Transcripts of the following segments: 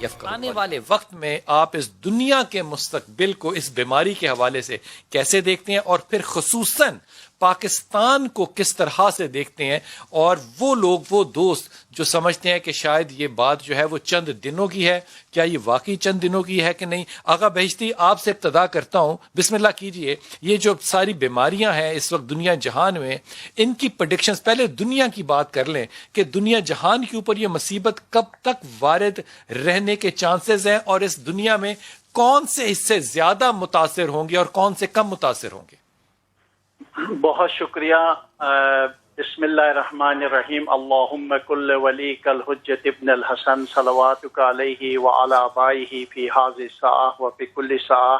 यफ़क़हू। आने वाले वक्त में आप इस दुनिया के मुस्तक़बिल को इस बीमारी के हवाले से कैसे देखते हैं, और फिर ख़ुसूसन पाकिस्तान को किस तरह से देखते हैं, और वो लोग, वो दोस्त जो समझते हैं कि शायद ये बात जो है वो चंद दिनों की है, क्या ये वाकई चंद दिनों की है कि नहीं? आगा बहिश्ती, आपसे इब्तदा करता हूँ, बिस्मिल्लाह कीजिए। ये जो सारी बीमारियां हैं इस वक्त दुनिया जहान में, इनकी प्रेडिक्शंस, पहले दुनिया की बात कर लें कि दुनिया जहान के ऊपर ये मुसीबत कब तक वारिद रहने के चांसेस हैं, और इस दुनिया में कौन से हिस्से ज्यादा मुतासिर होंगे और कौन से कम मुतासिर होंगे? बहुत शुक्रिया। बिस्मिल्लाहिर्रहमानिर्रहीम। अल्लाहुम्मा कुल्ल वली कल हुज्जत इब्न अल हसन सलवातुका अलैहि व अला आबाइहि फी हाज़ि साअ व फी कुल्ली साअ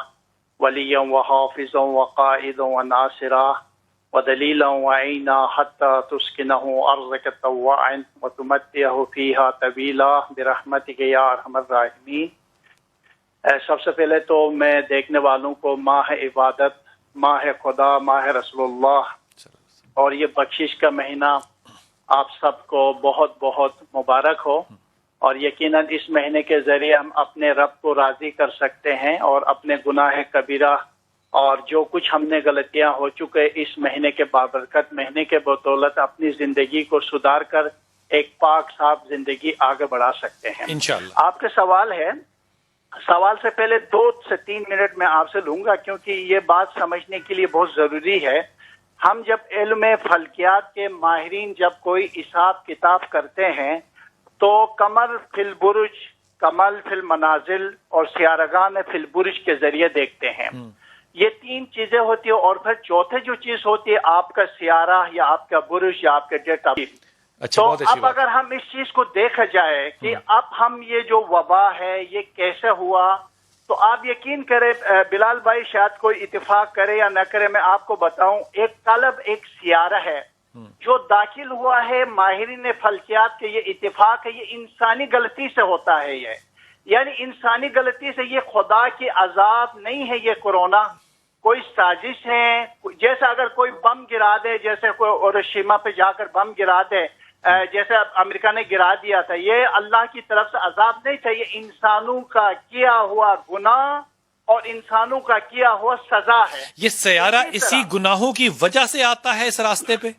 वलिय्यन व हाफ़िज़न व क़ाइदन व नासिरा व दलीलन व ऐना हत्ता तुस्किनहु अर्ज़क तव्वाअन व तुमत्तिअहु फ़ीहा तवीला बिरहमतिका या अरहमर राहिमीन। सबसे पहले तो मैं देखने वालों को माह इबादत, माह खुदा, माह रसूलुल्लाह और ये बख्शिश का महीना आप सबको बहुत बहुत मुबारक हो, और यकीनन इस महीने के जरिए हम अपने रब को राजी कर सकते हैं और अपने गुनाह कबीरा और जो कुछ हमने गलतियां हो चुके इस महीने के बाबरकत महीने के बदौलत अपनी जिंदगी को सुधार कर एक पाक साफ जिंदगी आगे बढ़ा सकते हैं इंशाअल्लाह। आपके सवाल से पहले 2 से 3 मिनट मैं आपसे लूंगा, क्योंकि ये बात समझने के लिए बहुत जरूरी है। हम जब इल्म फल्कियात के माहिरीन जब कोई हिसाब किताब करते हैं तो कमर फिल बुरुज, कमल फिल मनाजिल और सियारगान फिल बुरुज के जरिए देखते हैं। ये 3 चीजें होती है, और फिर चौथे जो चीज होती है आपका सियारा या आपका बुरुज या आपका डेट ऑफ। तो अब अगर हम इस चीज को देखा जाए कि अब हम ये जो वबा है ये कैसे हुआ, तो आप यकीन करें बिलाल भाई, शायद कोई इत्तेफाक करे या न करे, मैं आपको बताऊं, एक कलब एक सियारा है जो दाखिल हुआ है माहिरीन फल्कियात के, ये इत्तेफाक है, ये इंसानी गलती से होता है। ये यानी इंसानी गलती से, ये खुदा की अजाब नहीं है, ये कोरोना कोई साजिश है। जैसे अगर कोई बम गिरा दे, जैसे कोई हिरोशिमा पे जाकर बम गिरा दे, जैसे अमेरिका ने गिरा दिया था, ये अल्लाह की तरफ से अजाब नहीं था, ये इंसानों का किया हुआ गुनाह और इंसानों का किया हुआ सजा है। ये सयारा इसी गुनाहों की वजह से आता है इस रास्ते पे?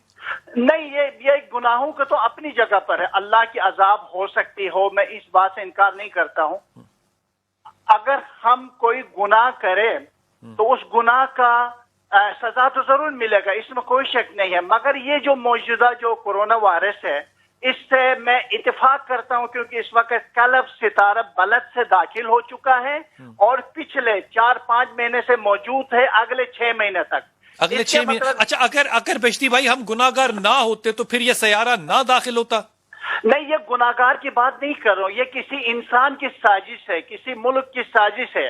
नहीं, ये गुनाहों का तो अपनी जगह पर है। अल्लाह की अजाब हो सकती हो, मैं इस बात से इनकार नहीं करता हूं। अगर हम कोई गुनाह करें तो उस गुनाह का सजा तो जरूर मिलेगा, इसमें कोई शक नहीं है। मगर ये जो मौजूदा जो कोरोना वायरस है, इससे मैं इत्तेफाक करता हूं, क्योंकि इस वक्त कलब सितारा बलद से दाखिल हो चुका है और पिछले 4-5 महीने से मौजूद है, अगले 6 महीने तक। अगले 6 महीने? अच्छा, अगर बश्ती भाई हम गुनाहगार ना होते तो फिर ये सयारा ना दाखिल होता? नहीं, ये गुनाहगार की बात नहीं कर रहा हूं, ये किसी इंसान की साजिश है, किसी मुल्क की साजिश है।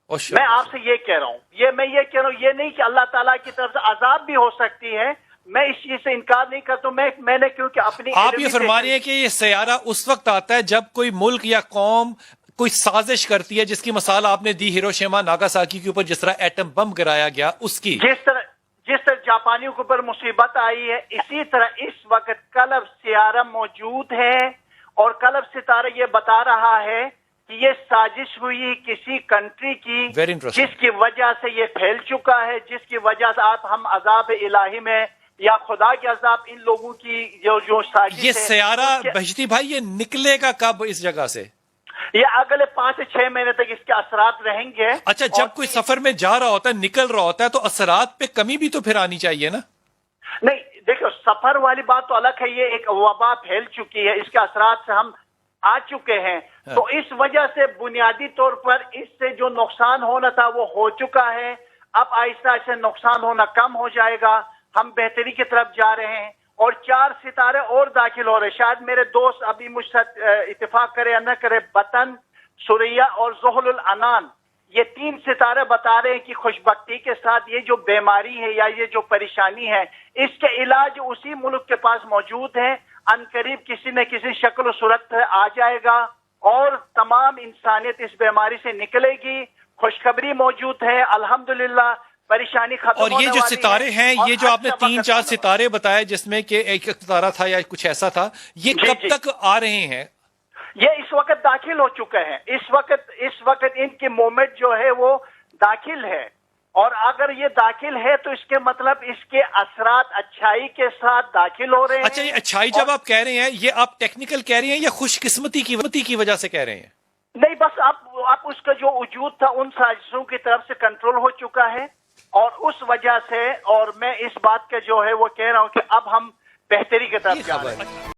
मैं आपसे ये कह रहा हूँ, मैं ये कह रहा हूँ, ये नहीं कि अल्लाह ताला की तरफ से अजाब भी हो सकती है, मैं इस चीज से इनकार नहीं करता। मैंने क्योंकि अपनी, आप ये फरमा रहे हैं कि ये सयारा उस वक्त आता है जब कोई मुल्क या कौम कोई साजिश करती है, जिसकी मिसाल आपने दी हिरोशिमा नागासाकी के ऊपर जिस तरह एटम बम गिराया गया, उसकी जिस तरह जापानियों के ऊपर मुसीबत आई है, इसी तरह इस वक्त कलब सियारा मौजूद है, और कलब सितारा ये बता रहा है कि ये साजिश हुई किसी कंट्री की, जिसकी वजह से ये फैल चुका है, जिसकी वजह से हम अजाब इलाही में या खुदा के अजाब, इन लोगों की जो साजिश, ये सयारा बजती भाई ये निकलेगा कब इस जगह से? ये अगले 5 से 6 महीने तक इसके असरात रहेंगे। अच्छा, जब कोई सफर में जा रहा होता है, निकल रहा होता है, तो असरात पे कमी भी तो फिर आनी चाहिए ना? नहीं, देखो, सफर वाली बात तो अलग है, ये एक वबा फैल चुकी है, इसके असरात से हम आ चुके हैं। तो इस वजह से बुनियादी तौर पर इससे जो नुकसान होना था वो हो चुका है। अब आहिस्ता आहिस्ता नुकसान होना कम हो जाएगा, हम बेहतरी की तरफ जा रहे हैं, और 4 सितारे और दाखिल हो रहे। शायद मेरे दोस्त अभी मुझसे इत्तेफाक करे या न करे, बतन, सुरैया और ज़ुहलुल अनान, ये 3 सितारे बता रहे हैं कि खुशबख्ती के साथ ये जो बीमारी है या ये जो परेशानी है, इसके इलाज उसी मुल्क के पास मौजूद है। अनकरीब किसी न किसी शक्ल सूरत आ जाएगा और तमाम इंसानियत इस बीमारी से निकलेगी। खुशखबरी मौजूद है, अल्हम्दुलिल्लाह, परेशानी खत्म। और ये जो सितारे हैं, ये जो आपने 3-4 सितारे बताए, जिसमें कि एक सितारा था या कुछ ऐसा था, ये कब तक आ रहे हैं? یہ اس وقت داخل ہو چکے ہیں، اس وقت ان کی موومنٹ جو ہے وہ داخل ہے، اور اگر یہ داخل ہے تو اس کے مطلب اس کے اثرات اچھائی کے ساتھ داخل ہو رہے ہیں۔ اچھا، یہ اچھائی جب آپ کہہ رہے ہیں، یہ آپ ٹیکنیکل کہہ رہے ہیں یا خوش قسمتی کی وجہ سے کہہ رہے ہیں؟ نہیں، بس اب اس کا جو وجود تھا ان سازشوں کی طرف سے کنٹرول ہو چکا ہے، اور اس وجہ سے، اور میں اس بات کا جو ہے وہ کہہ رہا ہوں کہ اب ہم بہتری کی طرف جا رہے ہیں۔